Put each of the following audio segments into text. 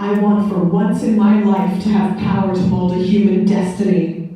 I want for once in my life to have power to mold a human destiny.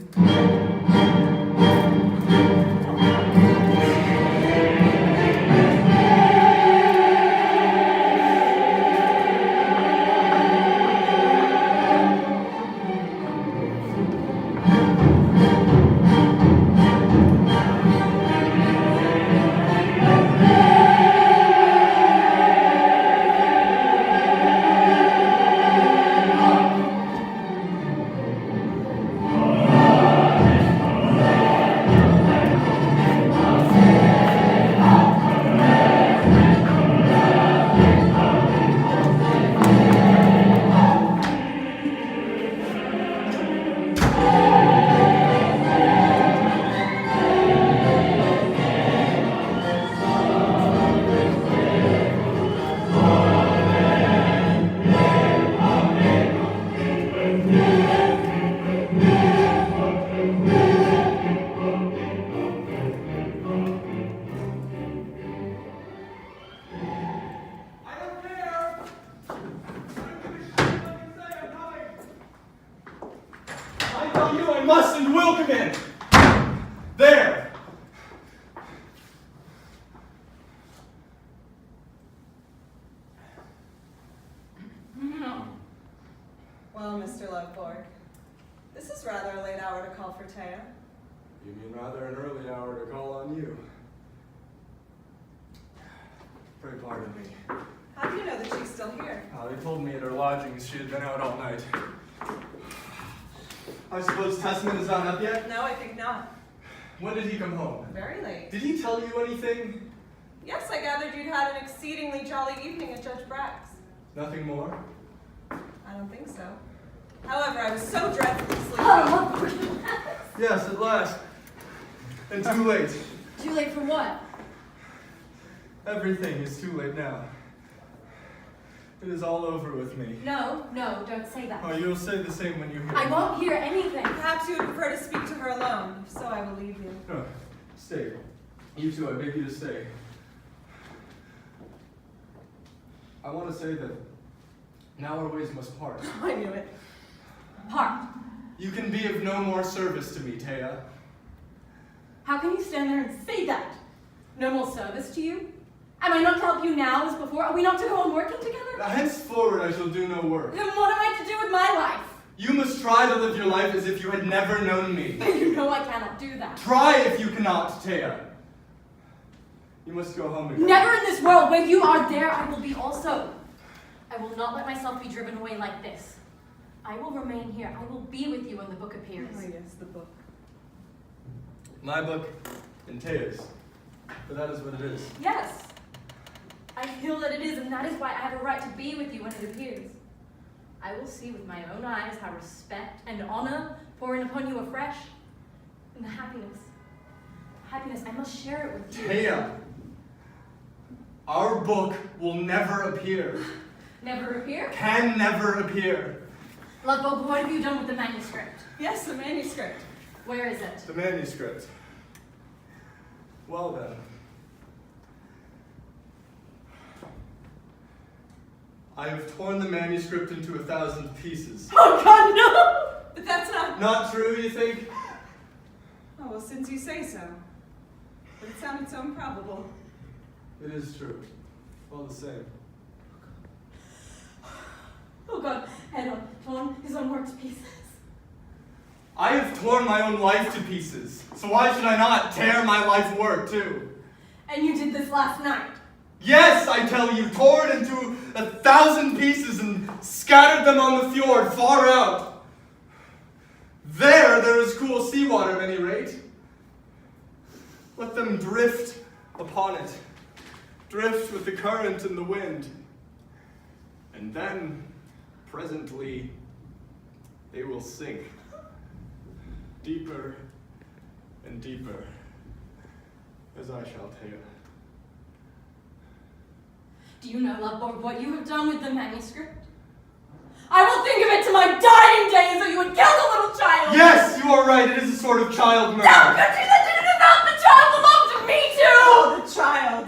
Well, Mr. Lovborg, this is rather a late hour to call for Thea. You mean rather an early hour to call on you? Pray pardon me. How do you know that she's still here? They told me at her lodgings she had been out all night. I suppose Tesman is not up yet? No, I think not. When did he come home? Very late. Did he tell you anything? Yes, I gathered you'd had an exceedingly jolly evening at Judge Brack's. Nothing more? I don't think so. However, I was so dreadfully sleepy. Oh, Yes, at last. And too late. too late for what? Everything is too late now. It is all over with me. No, don't say that. Oh, you'll say the same when you hear I me. won't hear anything. Perhaps you would prefer to speak to her alone. If so, I will leave you. No, stay. You two, I beg you to stay. I want to say that now our ways must part. I knew it. Part. You can be of no more service to me, Thea. How can you stand there and say that? No more service to you? Am I not to help you now as before? Are we not to go on working together? Henceforward, I shall do no work. Then what am I to do with my life? You must try to live your life as if you had never known me. You know I cannot do that. Try if you cannot, Thea. You must go home again. Never in this world. Where you are, there I will be also. I will not let myself be driven away like this. I will remain here. I will be with you when the book appears. Oh, yes, the book. My book and Thea's. For that is what it is. Yes. I feel that it is, and that is why I have a right to be with you when it appears. I will see with my own eyes how respect and honor pour in upon you afresh. And the happiness, I must share it with you. Thea, our book will never appear. Never appear? Can never appear. Lovborg, what have you done with the manuscript? Yes, the manuscript. Where is it? The manuscript. Well then. I have torn the manuscript into 1,000 pieces. Oh God, no! But that's not... Not true, you think? Oh, well, since you say so. But it sounded so improbable. It is true. All the same. Oh God, head on, torn his own work to pieces. I have torn my own life to pieces, so why should I not tear my life work too? And you did this last night. Yes, I tell you, tore it into 1,000 pieces and scattered them on the fjord far out. There is cool seawater at any rate. Let them drift upon it, drift with the current and the wind. And then, presently, they will sink deeper and deeper, as I shall Thea. Do you know, Lovborg, what you have done with the manuscript? I will think of it to my dying days, or you would kill the little child! Yes, you are right, it is a sort of child murder. Don't put you that did it about the child belonged to me too! Oh, the child.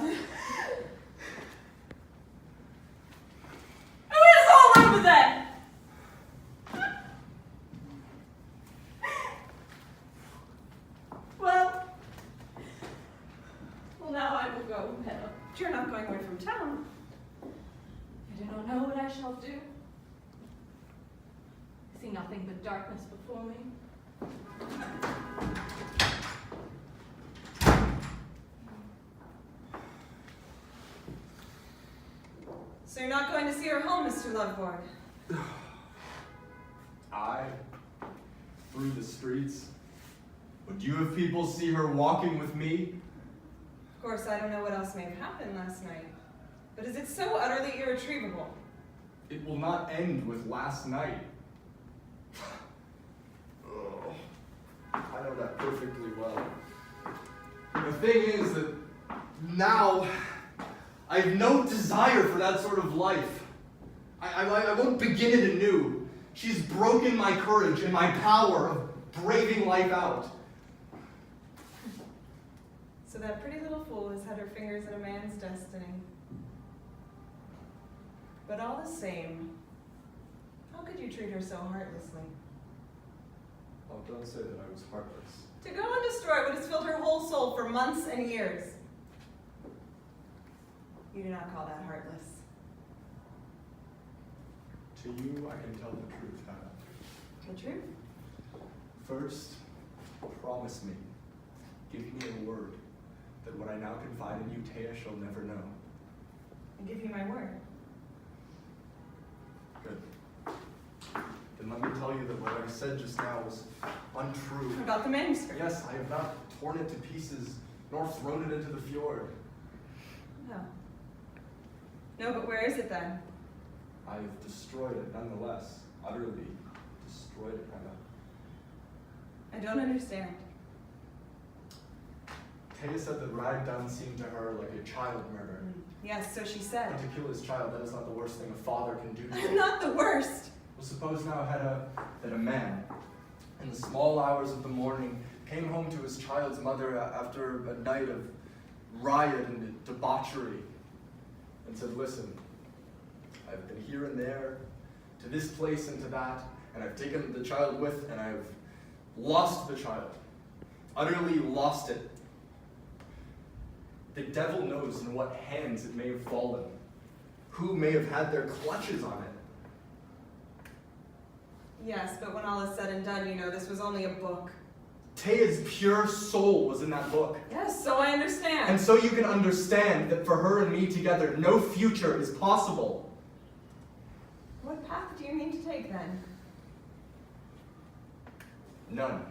Who is all over there? Well, now I will go, Hedda. But you're not going away from town. I do not know what I shall do. I see nothing but darkness before me. So you're not going to see her home, Mr. Lovborg? Through the streets? Would you have people see her walking with me? Of course, I don't know what else may have happened last night. But is it so utterly irretrievable? It will not end with last night. Oh, I know that perfectly well. The thing is that now I have no desire for that sort of life. I won't begin it anew. She's broken my courage and my power of braving life out. So that pretty little fool has had her fingers in a man's destiny. But all the same, how could you treat her so heartlessly? Oh, don't say that I was heartless. To go and destroy what has filled her whole soul for months and years. You do not call that heartless. To you, I can tell the truth, Hannah. The truth? First, promise me, give me a word, that what I now confide in you, Thea, shall never know. I give you my word. Good. Then let me tell you that what I said just now was untrue. About the manuscript? Yes, I have not torn it to pieces, nor thrown it into the fjord. No. No, but where is it then? I have destroyed it nonetheless, utterly destroyed it, Hannah. I don't understand. Thea said that Ragdon seemed to her like a child murder. Yes, so she said. And to kill his child, that is not the worst thing a father can do to him. Not the worst. Well, suppose now, Hedda, that a man, in the small hours of the morning, came home to his child's mother after a night of riot and debauchery, and said, listen, I've been here and there, to this place and to that, and I've taken the child with, and I've lost the child, utterly lost it. The devil knows in what hands it may have fallen, who may have had their clutches on it. Yes, but when all is said and done, you know, this was only a book. Thea's pure soul was in that book. Yes, so I understand. And so you can understand that for her and me together, no future is possible. What path do you mean to take then? None.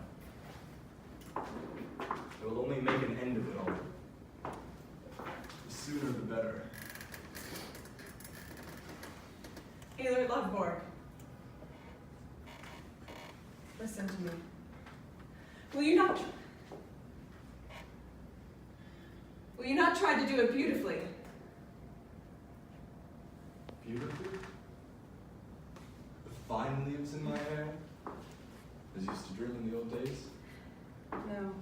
It will only make an end of it all. The sooner the better. Eilert Lovborg. Listen to me. Will you not try to do it beautifully? Beautifully? With vine leaves in my hair? As used to dream in the old days? No.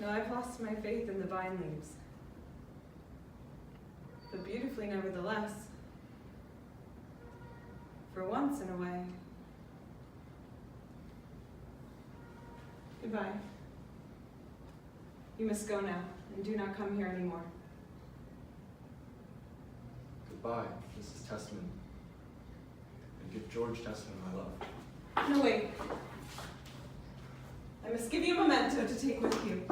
No, I've lost my faith in the vine leaves. But beautifully nevertheless. For once in a way. Goodbye. You must go now, and do not come here anymore. Goodbye, Mrs. Tesman. And give George Tesman my love. No, wait. I must give you a memento to take with you.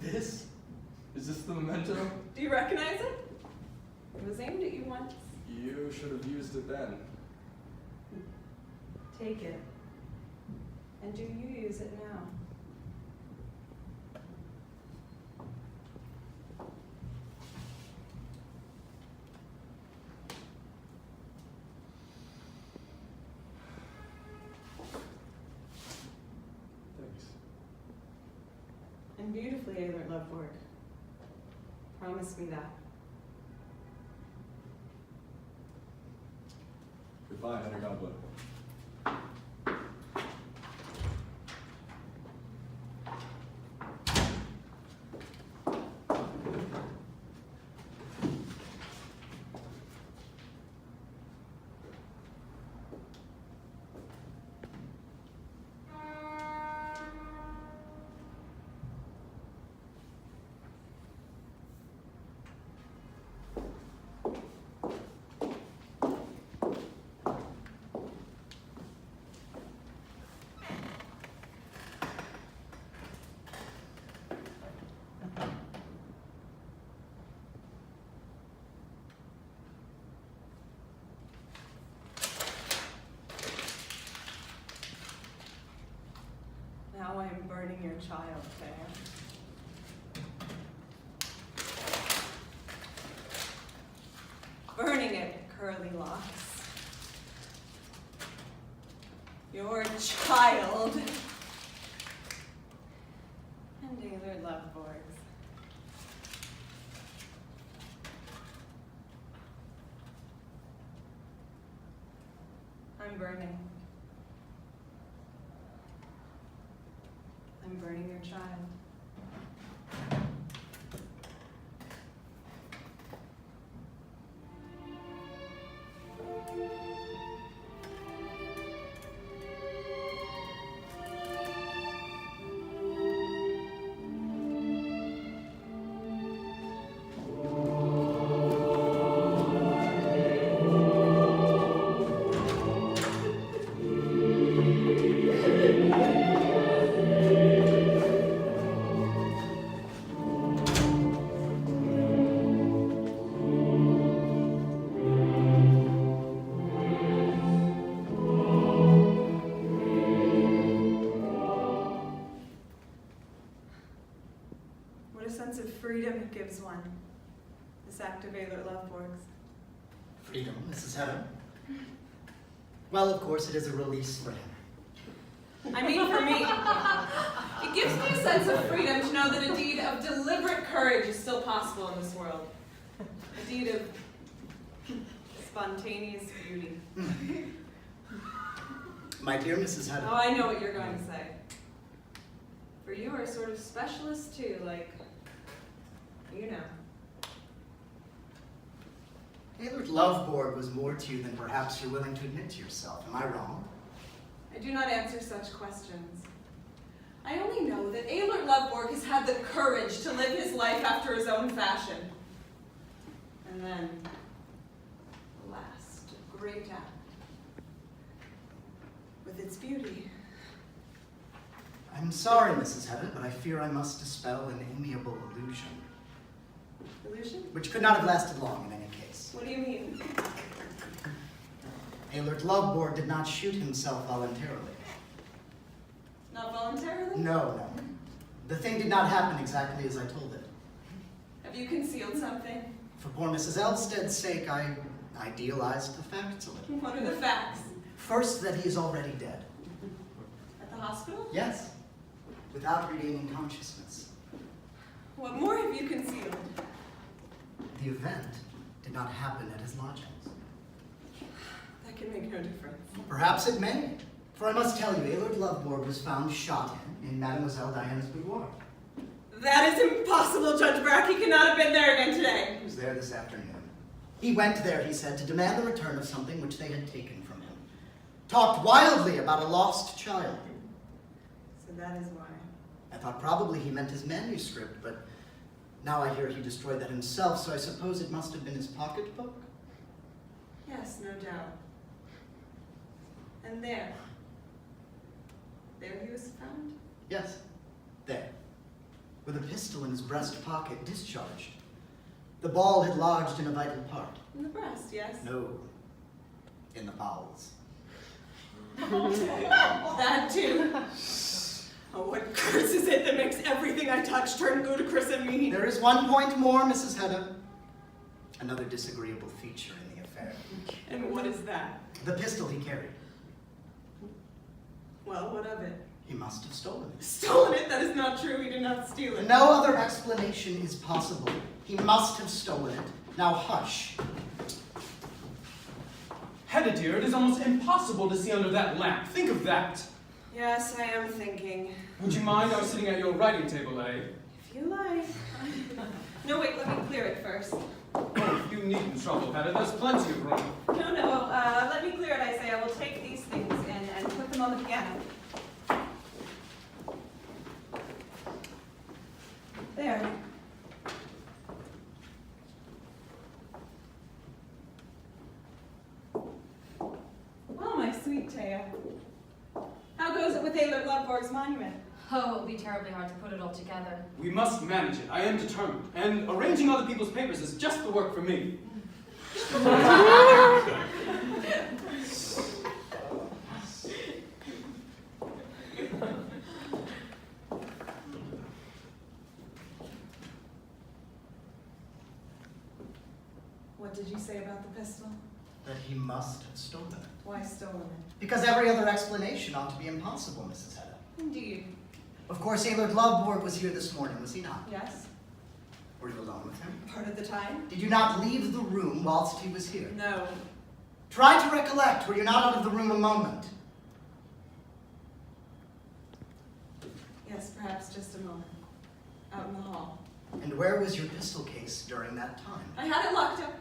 This? Is this the memento? Do you recognize it? It was aimed at you once. You should have used it then. Take it. And do you use it now? Thanks. And beautifully, Eilert Lovborg. Promise me that. Goodbye, Hedda Gabler. now I am burning your child, Thea. Burning it, curly locks. Your child. And Eilert Lovborg's. I'm burning. I'm burning your child. Freedom it gives one, this act of Eilert Lovborg's. Freedom, Mrs. Hedda? Well, of course, it is a release for him. I mean, for me, it gives me a sense of freedom to know that a deed of deliberate courage is still possible in this world. A deed of spontaneous beauty. My dear Mrs. Hedda. Oh, I know what you're going to say. For you are a sort of specialist too, like, you know. Eilert Lovborg was more to you than perhaps you're willing to admit to yourself. Am I wrong? I do not answer such questions. I only know that Eilert Lovborg has had the courage to live his life after his own fashion. And then, alas, a great act. With its beauty. I'm sorry, Mrs. Hedda, but I fear I must dispel an amiable illusion. Illusion? Which could not have lasted long in any case. What do you mean? Eilert Lovborg did not shoot himself voluntarily. Not voluntarily? No. The thing did not happen exactly as I told it. Have you concealed something? For poor Mrs. Elvsted's sake, I idealized the facts a little. What are the facts? First, that he is already dead. At the hospital? Yes, without regaining consciousness. What more have you concealed? The event did not happen at his lodgings. That can make no difference. Perhaps it may, for I must tell you, Eilert Lovborg was found shot in Mademoiselle Diana's boudoir. That is impossible, Judge Brack. He cannot have been there again today. He was there this afternoon. He went there, he said, to demand the return of something which they had taken from him. Talked wildly about a lost child. So that is why. I thought probably he meant his manuscript, but now I hear he destroyed that himself, so I suppose it must have been his pocketbook? Yes, no doubt. And there he was found? Yes, there. With a pistol in his breast pocket, discharged. The ball had lodged in a vital part. In the breast, yes? No, in the bowels. That too. Oh, what curse is it that makes everything I touch turn ludicrous and mean? There is one point more, Mrs. Hedda. Another disagreeable feature in the affair. And what is that? The pistol he carried. Well, what of it? He must have stolen it. Stolen it? That is not true. He did not steal it. No other explanation is possible. He must have stolen it. Now hush. Hedda, dear, it is almost impossible to see under that lamp. Think of that. Yes, I am thinking. Would you mind? I was sitting at your writing table, eh? If you like. No, wait, let me clear it first. Oh, you needn't trouble, Hedda. There's plenty of room. No, let me clear it, I say. I will take these things in and put them on the piano. There. Well, my sweet Thea. How goes it with Eilert Lovborg's monument? Oh, it'll be terribly hard to put it all together. We must manage it. I am determined. And arranging other people's papers is just the work for me. did you say about the pistol? That he must have stolen it. Why stolen it? Because every other explanation ought to be impossible, Mrs. Hedda. Indeed. Of course, Eilert Lovborg was here this morning, was he not? Yes. Were you alone with him? Part of the time? Did you not leave the room whilst he was here? No. Try to recollect, were you not out of the room a moment? Yes, perhaps just a moment. Out in the hall. And where was your pistol case during that time? I had it locked up.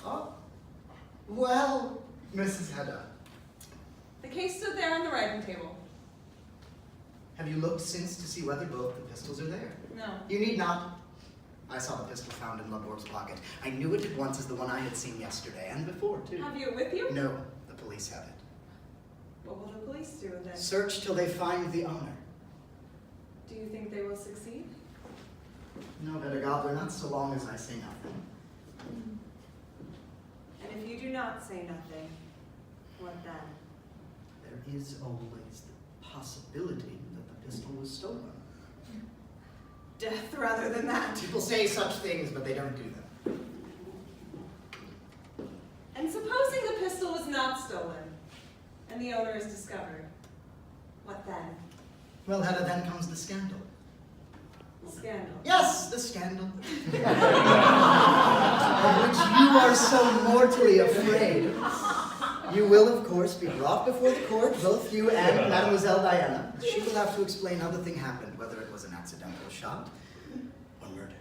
Oh, well, Mrs. Hedda, The case stood there on the writing table. have you looked since to see whether both the pistols are there? No. You need not. I saw the pistol found in Lovborg's pocket. I knew it at once as the one I had seen yesterday, and before, too. Have you it with you? No, the police have it. What will the police do with it? Search till they find the owner. Do you think they will succeed? No, Hedda Gabler, not so long as I say nothing. And if you do not say nothing, what then? There is always the possibility that the pistol was stolen. Death rather than that. People say such things, but they don't do them. And supposing the pistol was not stolen, and the owner is discovered, what then? Well, Hedda, then comes the scandal. The scandal. Yes, the scandal. Of which you are so mortally afraid. You will, of course, be brought before the court, both you and Mademoiselle Diana. She will have to explain how the thing happened, whether it was an accidental shot or murder.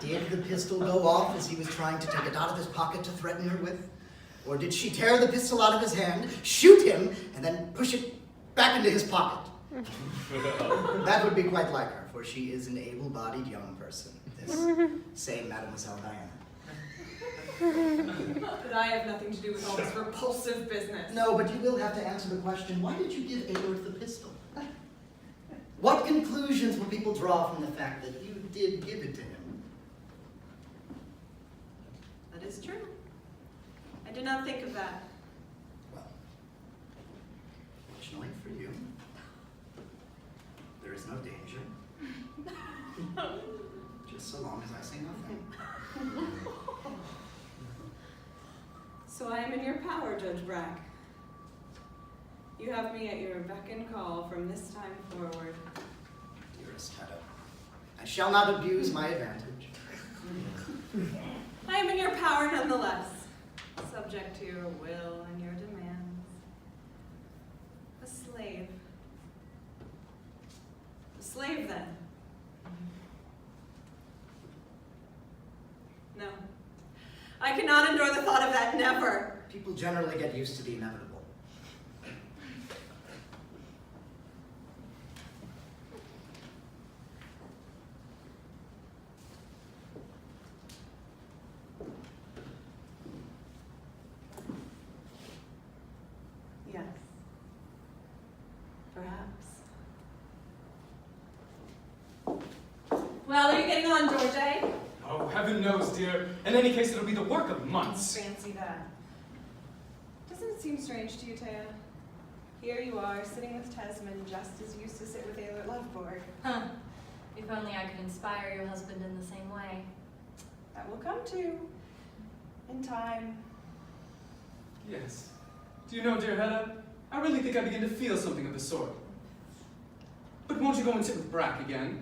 Did the pistol go off as he was trying to take it out of his pocket to threaten her with? Or did she tear the pistol out of his hand, shoot him, and then push it back into his pocket? That would be quite like her, for she is an able-bodied young person, this same Mademoiselle Diana. But I have nothing to do with all this repulsive business. No, but you will have to answer the question, why did you give Eilert the pistol? What conclusions will people draw from the fact that you did give it to him? That is true. I did not think of that. Well, fortunately for you, there is no danger. Just so long as I say nothing. So I am in your power, Judge Brack. You have me at your beck and call from this time forward. Dearest Hedda, I shall not abuse my advantage. I am in your power nonetheless, subject to your will and your demands. A slave. A slave, then. No. I cannot endure the thought of that, never. People generally get used to the inevitable. Yes. Perhaps. Well, are you getting on, George, eh? Oh, heaven knows, dear. In any case, it'll be the work of months. Fancy that. Doesn't it seem strange to you, Thea? Here you are, sitting with Tesman, just as you used to sit with Eilert Lovborg. Huh. If only I could inspire your husband in the same way. That will come too. In time. Yes. Do you know, dear Hedda, I really think I begin to feel something of the sort. But won't you go and sit with Brack again?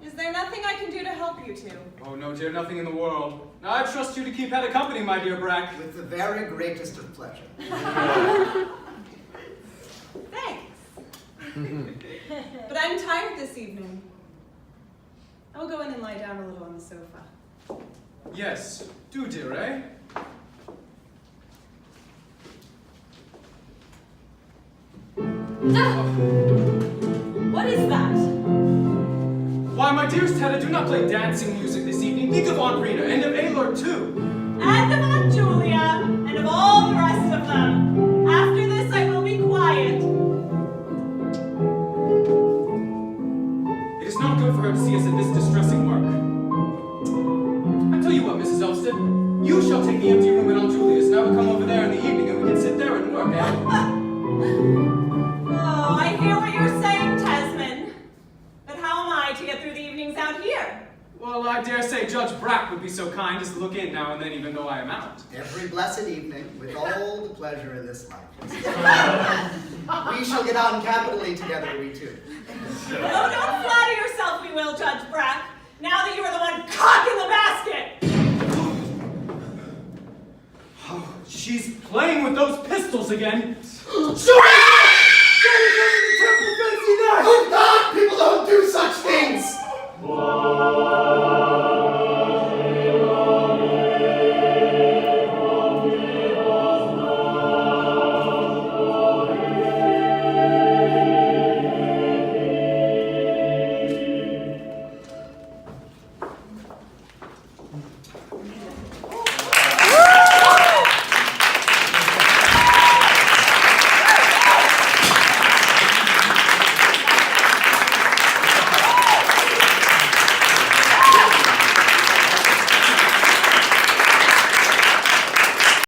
Is there nothing I can do to help you two? Oh, no, dear, nothing in the world. Now, I trust you to keep Hedda company, my dear Brack. With the very greatest of pleasure. Thanks. But I'm tired this evening. I will go in and lie down a little on the sofa. Yes, do, dear, eh? What is that? Why, my dearest Hedda, do not play dancing music this evening. Think of Aunt Rita and of Eilert, too. And of Aunt Julia, and of all the rest of them. After this, I will be quiet. It is not good for her to see us at this distressing work. I tell you what, Mrs. Elvsted, you shall take the empty room in Aunt Julia's, and I will come over there in the evening, and we can sit there and work, eh? Oh, I hear what you're saying, Tesman. But how am I to get through the evenings out here? to look in now and then, even though I am out. Every blessed evening, with all the pleasure in this life. We shall get on capitally together, we two. Oh, don't flatter yourself, we will, Judge Brack. Now that you are the one cock in the basket! Oh, she's playing with those pistols again. Shoot it!